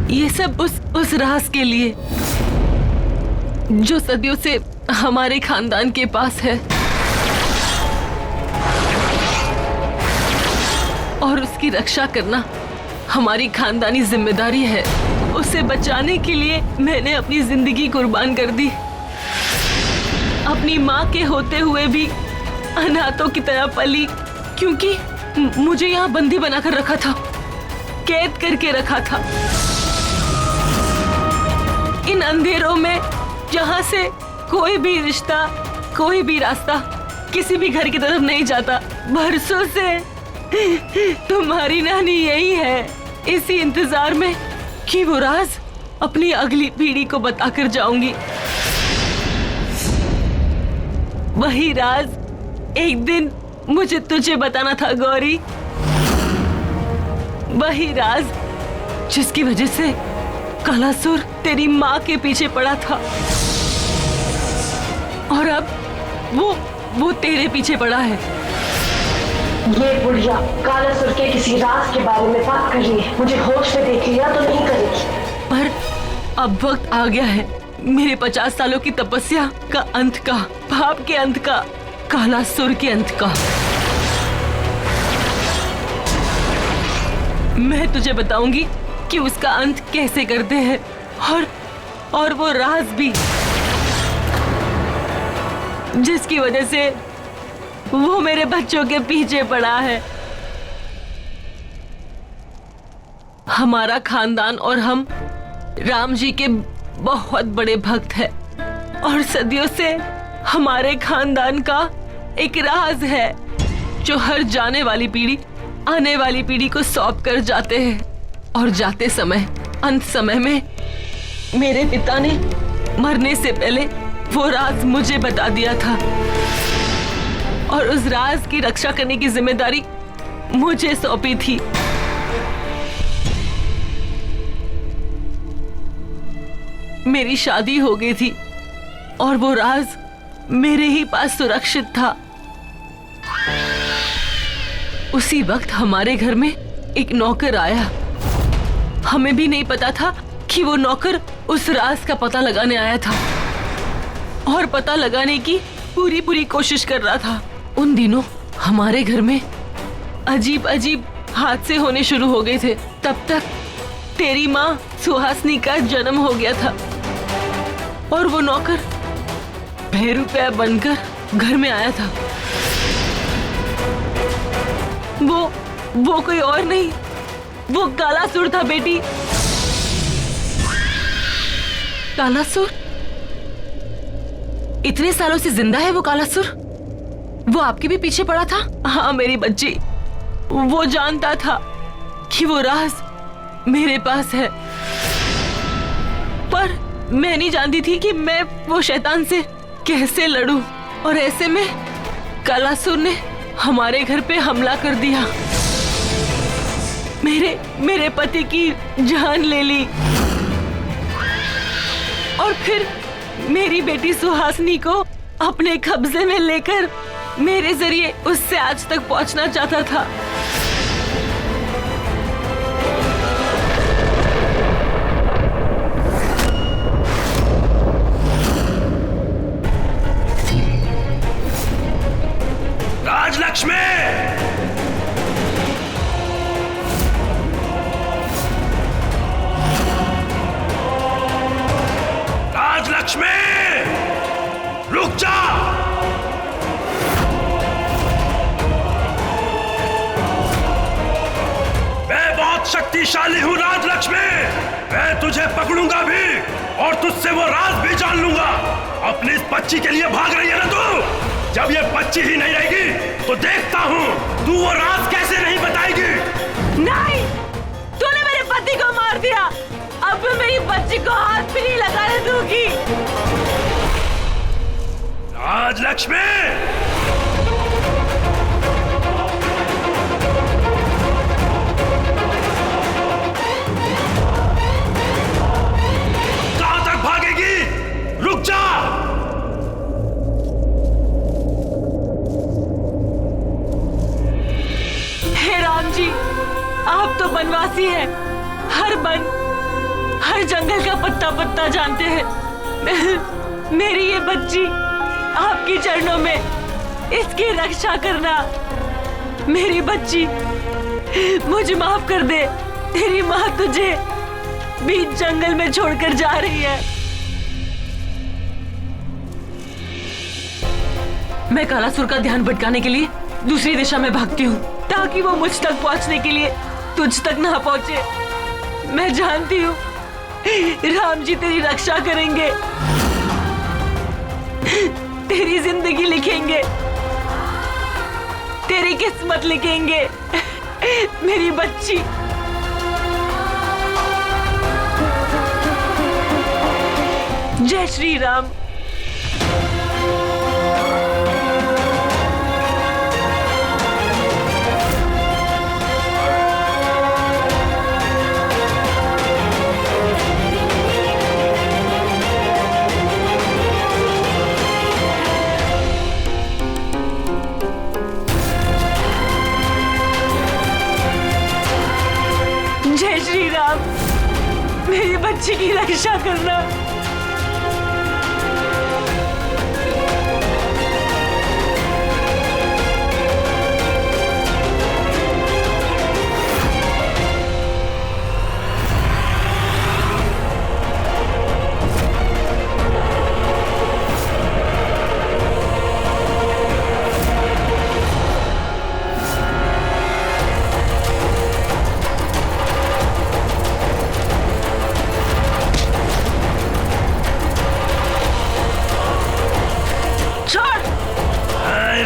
ये सब उस राज के लिए जो सदियों से हमारे खानदान के पास है और उसकी रक्षा करना हमारी खानदानी जिम्मेदारी है। उसे बचाने के लिए मैंने अपनी जिंदगी कुर्बान कर दी। अपनी माँ के होते हुए भी अनाथों की तरह पली, क्योंकि मुझे यहाँ बंदी बनाकर रखा था, कैद करके रखा था। इन अंधेरों में जहाँ से कोई भी रिश्ता, कोई भी रास्ता किसी भी घर की तरफ नहीं जाता। बरसों से तुम्हारी नानी यही है, इसी इंतजार में कि वो राज अपनी अगली पीढ़ी को बताकर जाऊंगी। वही राज एक दिन मुझे तुझे बताना था गौरी। वही राज जिसकी वजह से कालासुर तेरी माँ के पीछे पड़ा था और अब वो तेरे पीछे पड़ा है। ये बुढ़िया कालासुर के किसी राज के बारे में बात कर रही है। मुझे होश में देख लिया तो नहीं करेगी। पर अब वक्त आ गया है मेरे 50 सालों की तपस्या का अंत का, पाप के अंत का, कालासुर के अंत का। मैं तुझे बताऊंगी कि उसका अंत कैसे करते हैं और वो राज भी जिसकी वजह से वो मेरे बच्चों के पीछे पड़ा है। हमारा खानदान और हम राम जी के बहुत बड़े भक्त हैं और सदियों से हमारे खानदान का एक राज है जो हर जाने वाली पीढ़ी आने वाली पीढ़ी को सौंप कर जाते हैं। और जाते समय, अंत समय में मेरे पिता ने मरने से पहले वो राज मुझे बता दिया था और उस राज की रक्षा करने की जिम्मेदारी मुझे सौंपी थी। मेरी शादी हो गई थी और वो राज मेरे ही पास सुरक्षित था। उसी वक्त हमारे घर में एक नौकर आया। हमें भी नहीं पता था कि वो नौकर उस राज का पता लगाने आया था और पता लगाने की पूरी कोशिश कर रहा था। उन दिनों हमारे घर में अजीब अजीब हादसे होने शुरू हो गए थे। तब तक तेरी माँ सुहासिनी का जन्म हो गया था और वो नौकर भैरूपया बनकर घर में आया था। वो कोई और नहीं, वो कालासुर था बेटी। कालासुर? इतने सालों से जिंदा है वो कालासुर? वो आपके भी पीछे पड़ा था? हाँ मेरी बच्ची, वो जानता था कि वो राज मेरे पास है, पर मैं नहीं जानती थी कि मैं वो शैतान से कैसे लड़ूं। और ऐसे में कालासुर ने हमारे घर पे हमला कर दिया, मेरे पति की जान ले ली और फिर मेरी बेटी सुहासिनी को अपने कब्जे में लेकर मेरे जरिए उससे आज तक पहुंचना चाहता था। राजलक्ष्मी! राजलक्ष्मी! रुक जा! शक्तिशाली हूँ राजलक्ष्मी। मैं तुझे पकड़ूंगा भी और तुझसे वो राज भी जान लूंगा। अपनी इस बच्ची के लिए भाग रही है ना तू? जब ये बच्ची ही नहीं रहेगी तो देखता हूँ तू वो राज कैसे नहीं बताएगी। नहीं, तूने मेरे पति को मार दिया, अब मैं मेरी बच्ची को हाथ भी नहीं लगाने दूंगी। राजलक्ष्मी! रुक जा! हे राम जी, आप तो बनवासी हैं। हर वन, अता पत्ता जानते हैं। मेरी ये बच्ची आपके चरणों में, इसकी रक्षा करना। मेरी बच्ची, मुझे माफ कर दे। तेरी माँ तुझे बीच जंगल में छोड़कर जा रही है। मैं कालासुर का ध्यान भटकाने के लिए दूसरी दिशा में भागती हूँ, ताकि वो मुझ तक पहुँचने के लिए तुझ तक ना पहुँचे। मैं जानती हूँ राम जी तेरी रक्षा करेंगे, तेरी जिंदगी लिखेंगे, तेरी किस्मत लिखेंगे। मेरी बच्ची, जय श्री राम। जय श्री राम। मेरी बच्ची की रक्षा करना।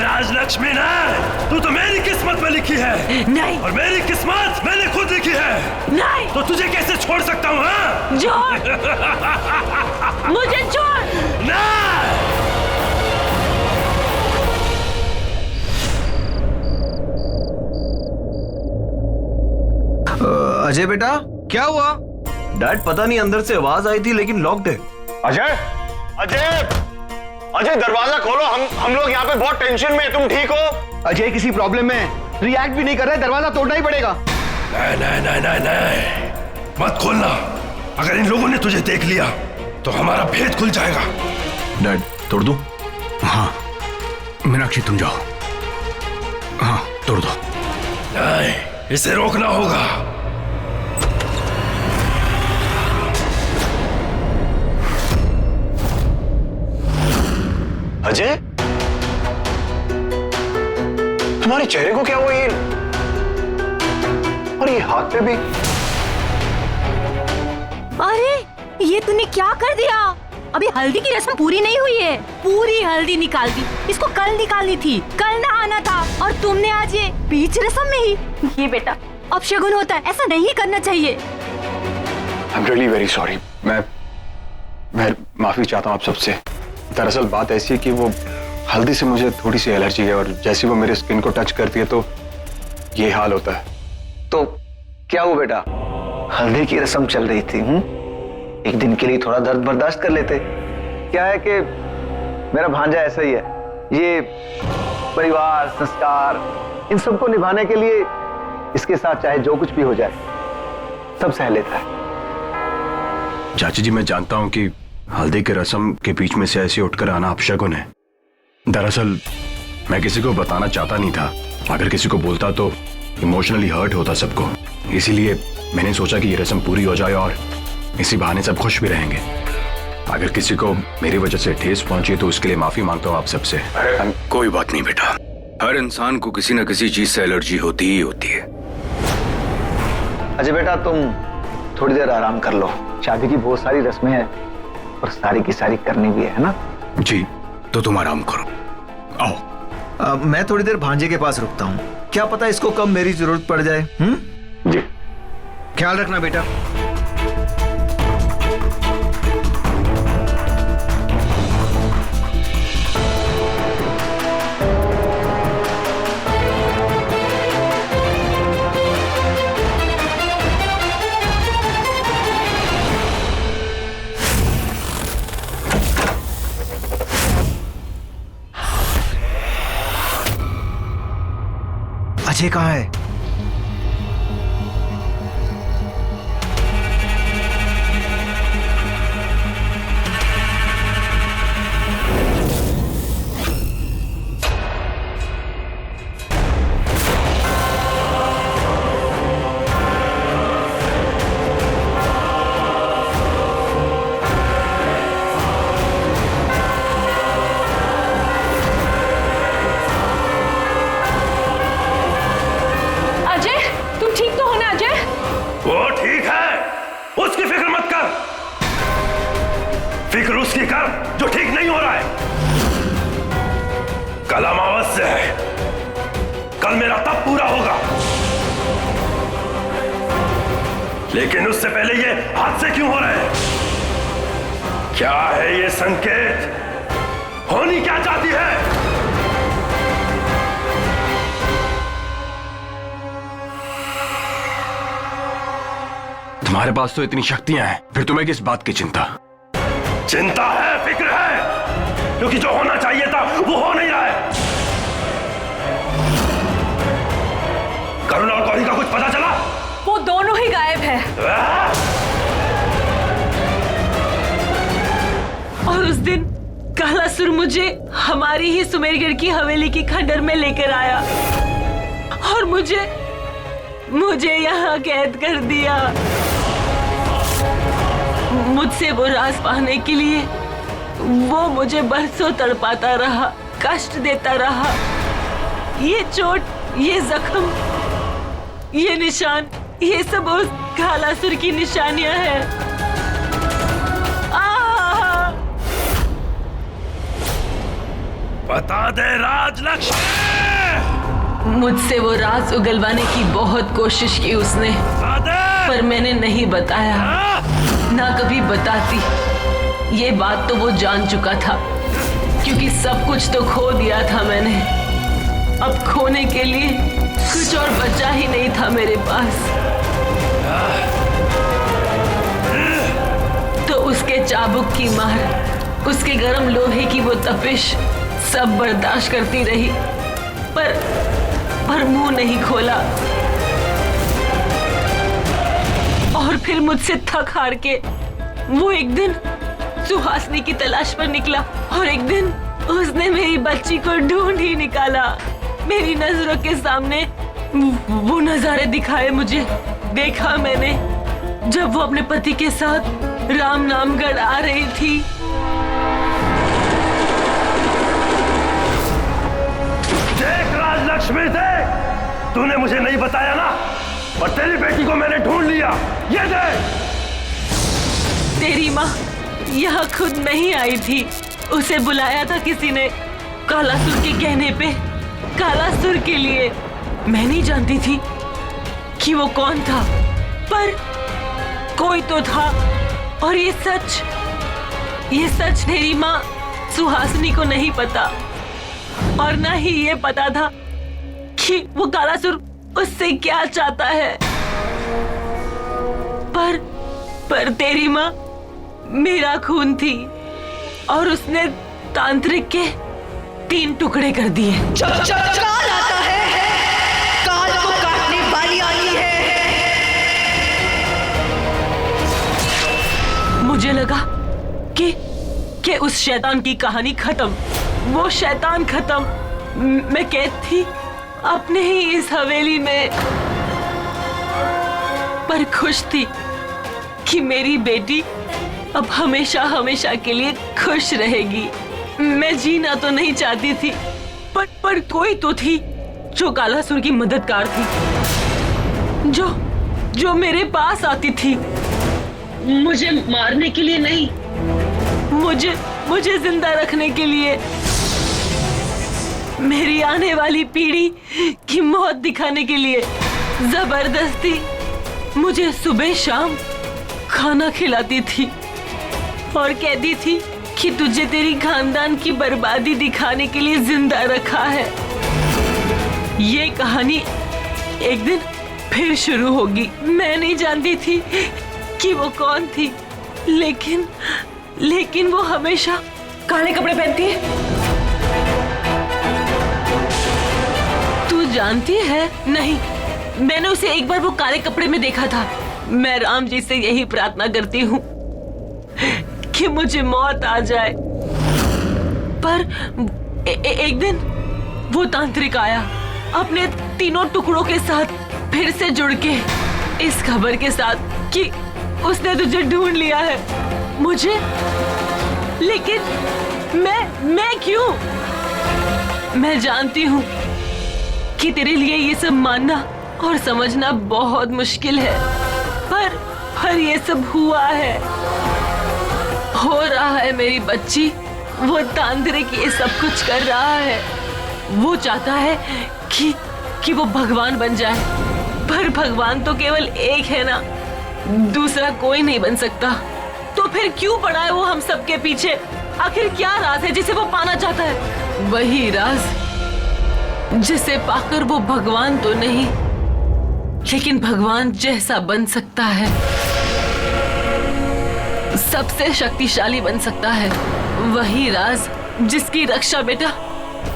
राजलक्ष्मी ना, तू तो मेरी किस्मत में लिखी है। नहीं। और मेरी किस्मत मैंने खुद लिखी है। नहीं। तो तुझे कैसे छोड़ सकता हूँ? हाँ? छोड़। मुझे छोड़। ना। अजय बेटा, क्या हुआ? डैड, पता नहीं, अंदर से आवाज आई थी लेकिन लॉक्ड है। अजय, अजय, अजय दरवाजा खोलो। हम लोग यहाँ पे बहुत टेंशन में। तुम ठीक हो? अजय किसी प्रॉब्लम में रिएक्ट भी नहीं कर रहे, दरवाजा तोड़ना ही पड़ेगा। नहीं नहीं नहीं नहीं नहीं, मत खोलना। अगर इन लोगों ने तुझे देख लिया तो हमारा भेद खुल जाएगा। डैड, तोड़ दूं? हाँ मीनाक्षी, तुम जाओ। हाँ, तोड़ दो। नहीं, इसे रोकना होगा। अजय, तुम्हारे चेहरे को क्या हुआ? ये और ये हाथ पे भी। अरे ये तूने क्या कर दिया? अभी हल्दी की रस्म पूरी नहीं हुई है। पूरी हल्दी निकाल दी। इसको कल निकालनी थी, कल ना आना था, और तुमने आज ये बीच रस्म में ही। ये बेटा अब शगुन होता है, ऐसा नहीं करना चाहिए। I'm really very sorry। मैं माफी चाहता हूँ आप सबसे। दरअसल बात ऐसी है कि वो हल्दी से मुझे थोड़ी सी एलर्जी है, और जैसे वो मेरे स्किन को टच करती है तो ये हाल होता है। तो क्या हुआ बेटा? हल्दी की रस्म चल रही थी। एक दिन के लिए थोड़ा दर्द बर्दाश्त कर लेते। क्या है कि मेरा भांजा ऐसा ही है, ये परिवार, संस्कार, इन सबको निभाने के लिए इसके साथ चाहे जो कुछ भी हो जाए सब सह लेता है। चाची जी, मैं जानता हूं कि हल्दी के रस्म के बीच में से ऐसे उठकर आना अपशगुन है। दरअसल मैं किसी को बताना चाहता नहीं था। अगर किसी को बोलता तो इमोशनली हर्ट होता सबको। इसीलिए मैंने सोचा कि ये रस्म पूरी हो जाए और इसी बहाने सब खुश भी रहेंगे। अगर किसी को मेरी वजह से ठेस पहुंची तो उसके लिए माफी मांगता हूँ आप सबसे। कोई बात नहीं बेटा, हर इंसान को किसी न किसी चीज से एलर्जी होती ही होती है। अजय बेटा, तुम थोड़ी देर आराम कर लो। शादी की बहुत सारी रस्में हैं और सारी की सारी करनी भी है ना? जी, तो तुम आराम करो। आओ। मैं थोड़ी देर भांजे के पास रुकता हूँ। क्या पता इसको कब मेरी जरूरत पड़ जाए। जी, ख्याल रखना बेटा। अजय कहाँ है? उसकी फिक्र मत कर, फिक्र उसकी कर जो ठीक नहीं हो रहा है। कल अमावस्या है, कल मेरा तप पूरा होगा, लेकिन उससे पहले ये हादसे क्यों हो रहे हैं? क्या है ये संकेत? होनी क्या चाहती है? तुम्हारे पास तो इतनी शक्तियां हैं, फिर तुम्हें किस बात की चिंता? चिंता है, फिक्र है, क्योंकि जो होना चाहिए था वो हो नहीं रहा है। करुणा और गौरी का कुछ पता चला? वो दोनों ही गायब है। और उस दिन कालासुर मुझे हमारी ही सुमेरगढ़ की हवेली की खंडर में लेकर आया और मुझे यहाँ कैद कर दिया। मुझसे वो राज पाने के लिए वो मुझे बरसों तड़पाता रहा, कष्ट देता रहा। ये चोट, ये जख्म, ये निशान, ये सब उस कालासुर की निशानियां हैं। बता दे राजलक्ष्मी। मुझसे वो राज उगलवाने की बहुत कोशिश की उसने, पर मैंने नहीं बताया, ना कभी बताती। ये बात तो वो जान चुका था, क्योंकि सब कुछ तो खो दिया था मैंने। अब खोने के लिए कुछ और बचा ही नहीं था मेरे पास। तो उसके चाबुक की मार, उसके गर्म लोहे की वो तपिश सब बर्दाश्त करती रही, पर मुंह नहीं खोला। और फिर मुझसे थक हार के वो एक दिन सुहासिनी की तलाश पर निकला, और एक दिन उसने मेरी बच्ची को ढूंढ ही निकाला। मेरी नजरों के सामने वो नजारे दिखाए मुझे। देखा मैंने जब वो अपने पति के साथ राम नामगढ़ आ रही थी। देख राजलक्ष्मी, देख, तूने मुझे नहीं बताया ना, और तेरी बेटी को मैंने ढूंढ लिया। ये देख। तेरी माँ यहाँ खुद नहीं आई थी, उसे बुलाया था किसी ने कालासुर के कहने पे, कालासुर के लिए। मैं नहीं जानती थी कि वो कौन था, पर कोई तो था। और ये सच तेरी माँ सुहासिनी को नहीं पता, और ना ही ये पता था कि वो कालासुर उससे क्या चाहता है। पर तेरी माँ मेरा खून थी, और उसने तांत्रिक के 3 टुकड़े कर दिए। काल आता है, काल को काटने वाली आई है। मुझे लगा कि उस शैतान की कहानी खत्म, वो शैतान खत्म। मैं कैद थी अपने ही इस हवेली में, पर खुश थी कि मेरी बेटी अब हमेशा हमेशा के लिए खुश रहेगी। मैं जीना तो नहीं चाहती थी, पर कोई तो थी जो कालासुर की मददगार थी, जो मेरे पास आती थी, मुझे मारने के लिए नहीं, मुझे जिंदा रखने के लिए। मेरी आने वाली पीढ़ी की मौत दिखाने के लिए जबरदस्ती मुझे सुबह शाम खाना खिलाती थी, और कहती थी कि तुझे तेरी खानदान की बर्बादी दिखाने के लिए जिंदा रखा है। ये कहानी एक दिन फिर शुरू होगी। मैं नहीं जानती थी कि वो कौन थी, लेकिन वो हमेशा काले कपड़े पहनती है। तू जानती है? नहीं, मैंने उसे एक बार वो काले कपड़े में देखा था। मैं राम जी से यही प्रार्थना करती हूँ कि मुझे मौत आ जाए। पर एक दिन वो तांत्रिक आया अपने 3 टुकड़ों के साथ, फिर से जुड़ के इस खबर के साथ कि उसने तुझे ढूंढ लिया है, मुझे। लेकिन मैं क्यों? मैं जानती हूँ कि तेरे लिए ये सब मानना और समझना बहुत मुश्किल है, पर पर ये सब हुआ है, हो रहा है मेरी बच्ची। वो तांत्रिक ये सब कुछ कर रहा है। वो चाहता है कि वो भगवान बन जाए, पर भगवान तो केवल एक है ना, दूसरा कोई नहीं बन सकता। तो फिर क्यों पड़ा है वो हम सबके पीछे? आखिर क्या राज है जिसे वो पाना चाहता है? वही राज जिसे पाकर वो भगवान तो नहीं, लेकिन भगवान जैसा बन सकता है, सबसे शक्तिशाली बन सकता है। वही राज जिसकी रक्षा बेटा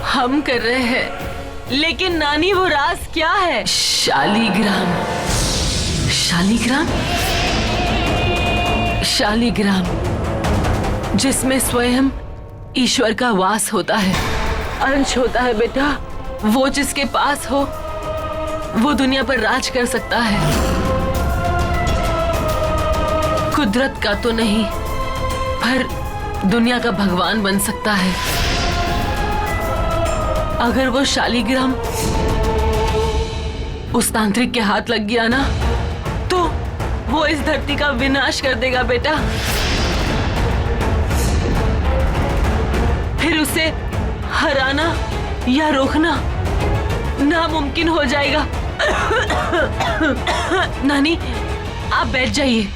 हम कर रहे हैं। लेकिन नानी वो राज क्या है? शालीग्राम। शालीग्राम? शालीग्राम जिसमें स्वयं ईश्वर का वास होता है, अंश होता है बेटा। वो जिसके पास हो वो दुनिया पर राज कर सकता है। कुदरत का तो नहीं, पर दुनिया का भगवान बन सकता है। अगर वो शालीग्राम उस तांत्रिक के हाथ लग गया ना, तो वो इस धरती का विनाश कर देगा बेटा। फिर उसे हराना या रोकना नामुमकिन हो जाएगा। नानी, आप बैठ जाइए।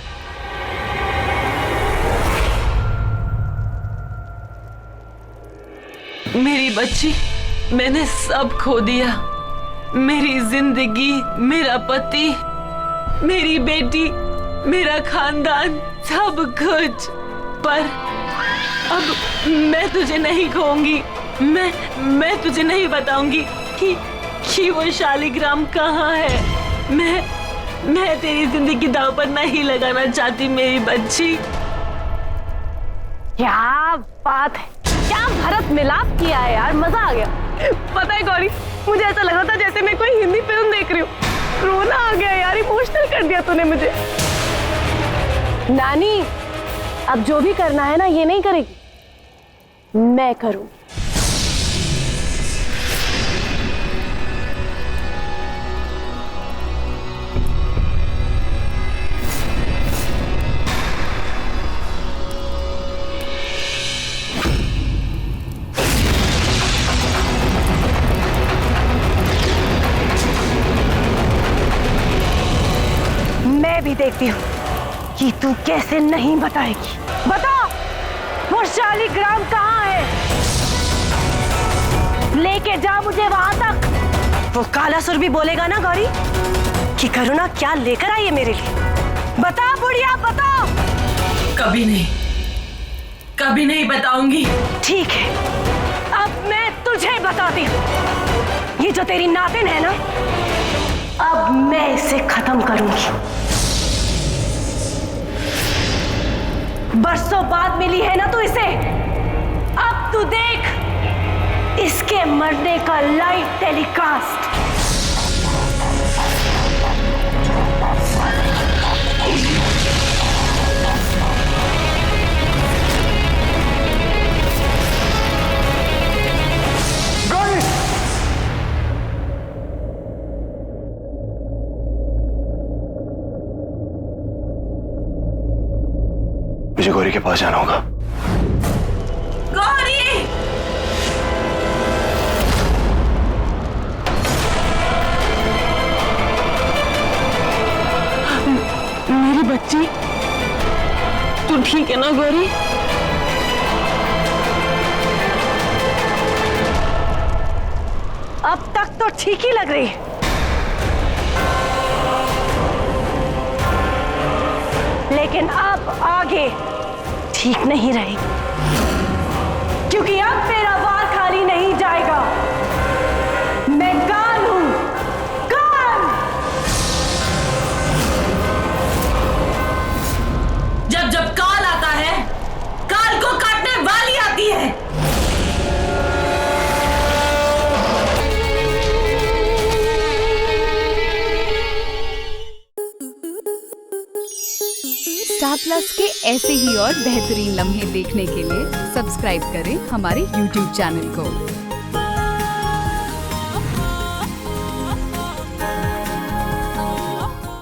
मेरी बच्ची, मैंने सब खो दिया। मेरी जिंदगी, मेरा पति, मेरी बेटी, मेरा खानदान, सब कुछ। पर अब मैं तुझे नहीं खोऊंगी। मैं तुझे नहीं बताऊंगी कि वो शालीग्राम कहाँ है। मैं तेरी जिंदगी दांव पर नहीं लगाना चाहती मेरी बच्ची। क्या बात है, क्या भरत मिलाप किया है यार, मजा आ गया। पता है गौरी, मुझे ऐसा लग रहा था जैसे मैं कोई हिंदी फिल्म देख रही हूँ। रोना आ गया यार, इमोशनल कर दिया तूने मुझे। नानी, अब जो भी करना है ना, ये नहीं करेगी, मैं करूंगी। मैं भी देखती हूँ कि तू कैसे नहीं बताएगी। बता, वो शालीग्राम कहाँ है? लेके जा मुझे वहां तक। वो कालासुर भी बोलेगा ना गौरी कि करुणा क्या लेकर आई है मेरे लिए। बता बुढ़िया, बता। कभी नहीं बताऊंगी। ठीक है, अब मैं तुझे बताती हूँ। ये जो तेरी नातिन है ना, अब मैं इसे खत्म करूंगी। बरसों बाद मिली है ना तू इसे, अब तू देख इसके मरने का लाइव टेलीकास्ट। मुझे गौरी के पास जाना होगा। गौरी! मेरी बच्ची, तू ठीक है ना गौरी? अब तक तो ठीक ही लग रही है, लेकिन अब आगे ठीक नहीं रहेगी, क्योंकि अब मेरा वार खाली नहीं जाएगा। मैं काल हूं, काल। जब काल आता है, काल को काटने वाली आती है। स्टार प्लस के ऐसे ही और बेहतरीन लम्हे देखने के लिए सब्सक्राइब करें हमारे YouTube चैनल को।